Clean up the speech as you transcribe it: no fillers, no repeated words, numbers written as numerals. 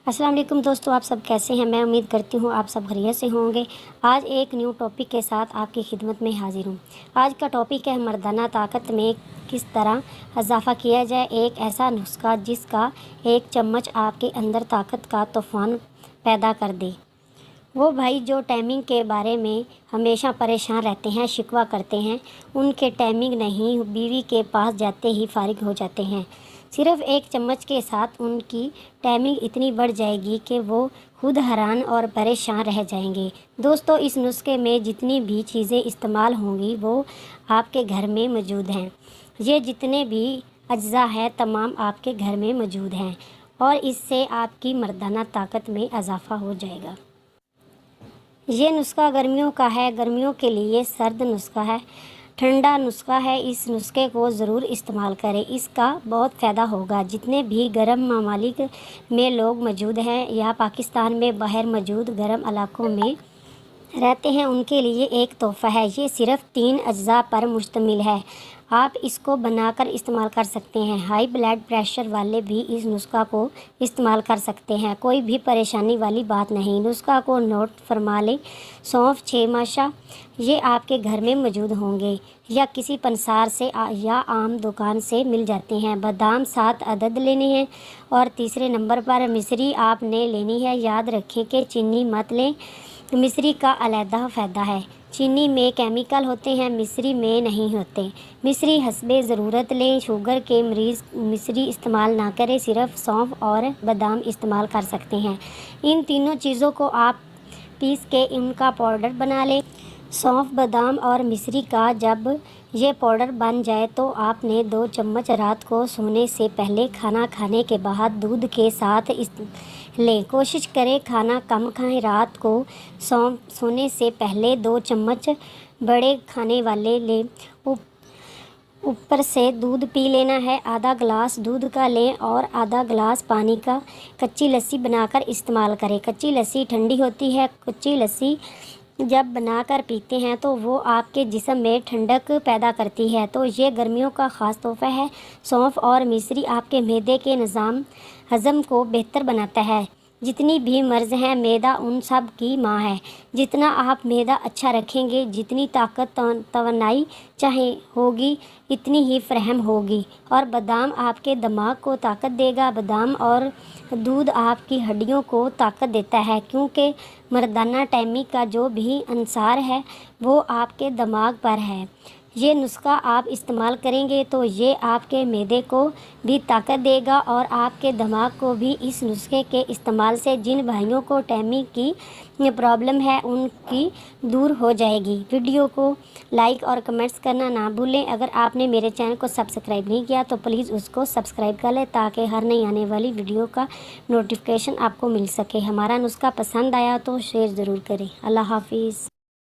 अस्सलाम वालेकुम दोस्तों, आप सब कैसे हैं। मैं उम्मीद करती हूँ आप सब खैरियत से होंगे। आज एक न्यू टॉपिक के साथ आपकी खिदमत में हाजिर हूँ। आज का टॉपिक है मर्दाना ताकत में किस तरह इजाफ़ा किया जाए। एक ऐसा नुस्खा जिसका एक चम्मच आपके अंदर ताकत का तूफ़ान पैदा कर दे। वो भाई जो टाइमिंग के बारे में हमेशा परेशान रहते हैं, शिकवा करते हैं, उनके टाइमिंग नहीं बीवी के पास जाते ही फारिग हो जाते हैं। सिर्फ़ एक चम्मच के साथ उनकी टाइमिंग इतनी बढ़ जाएगी कि वो खुद हैरान और परेशान रह जाएंगे। दोस्तों, इस नुस्खे में जितनी भी चीज़ें इस्तेमाल होंगी वो आपके घर में मौजूद हैं। ये जितने भी अज्जा हैं तमाम आपके घर में मौजूद हैं और इससे आपकी मर्दाना ताकत में इजाफ़ा हो जाएगा। ये नुस्खा गर्मियों का है, गर्मियों के लिए सर्द नुस्खा है, ठंडा नुस्खा है। इस नुस्खे को ज़रूर इस्तेमाल करें, इसका बहुत फ़ायदा होगा। जितने भी गर्म ममालिक में लोग मौजूद हैं या पाकिस्तान में बाहर मौजूद गर्म इलाकों में रहते हैं, उनके लिए एक तोहफ़ा है। ये सिर्फ़ 3 अज्जा पर मुश्तमिल है। आप इसको बनाकर इस्तेमाल कर सकते हैं। हाई ब्लड प्रेशर वाले भी इस नुस्खा को इस्तेमाल कर सकते हैं, कोई भी परेशानी वाली बात नहीं। नुस्खा को नोट फरमा लें। सौंफ 6 माशा ये आपके घर में मौजूद होंगे या किसी पंसार से या आम दुकान से मिल जाते हैं। बादाम 7 अदद लेने हैं और तीसरे नंबर पर मिश्री आपने लेनी है। याद रखें कि चीनी मत लें, मिश्री का अलहदा फ़ायदा है। चीनी में केमिकल होते हैं, मिश्री में नहीं होते। मिश्री हस्बे ज़रूरत लें। शुगर के मरीज़ मिश्री इस्तेमाल ना करें, सिर्फ़ सौंफ और बादाम इस्तेमाल कर सकते हैं। इन तीनों चीज़ों को आप पीस के इनका पाउडर बना लें। सौंफ, बादाम और मिश्री का जब ये पाउडर बन जाए तो आपने 2 चम्मच रात को सोने से पहले खाना खाने के बाद दूध के साथ लें। कोशिश करें खाना कम खाएं। रात को सोने से पहले 2 चम्मच बड़े खाने वाले लें। ऊपर से दूध पी लेना है। आधा गिलास दूध का लें और आधा गिलास पानी का कच्ची लस्सी बनाकर इस्तेमाल करें। कच्ची लस्सी ठंडी होती है। कच्ची लस्सी जब बनाकर पीते हैं तो वो आपके जिस्म में ठंडक पैदा करती है, तो ये गर्मियों का ख़ास तोहफ़ा है। सौंफ और मिश्री आपके मैदे के निज़ाम हज़म को बेहतर बनाता है। जितनी भी मर्ज़ हैं, मैदा उन सब की माँ है। जितना आप मैदा अच्छा रखेंगे, जितनी ताकत तवानाई चाहे होगी, इतनी ही फ़राहम होगी। और बादाम आपके दिमाग को ताकत देगा। बादाम और दूध आपकी हड्डियों को ताकत देता है, क्योंकि मर्दाना टाइमिंग का जो भी अंसार है वो आपके दिमाग पर है। ये नुस्खा आप इस्तेमाल करेंगे तो ये आपके मैदे को भी ताकत देगा और आपके दिमाग को भी। इस नुस्खे के इस्तेमाल से जिन भाइयों को टाइमिंग की प्रॉब्लम है उनकी दूर हो जाएगी। वीडियो को लाइक और कमेंट्स करना ना भूलें। अगर आपने मेरे चैनल को सब्सक्राइब नहीं किया तो प्लीज़ उसको सब्सक्राइब कर लें, ताकि हर नई आने वाली वीडियो का नोटिफिकेशन आपको मिल सके। हमारा नुस्खा पसंद आया तो शेयर ज़रूर करें। अल्लाह हाफिज़।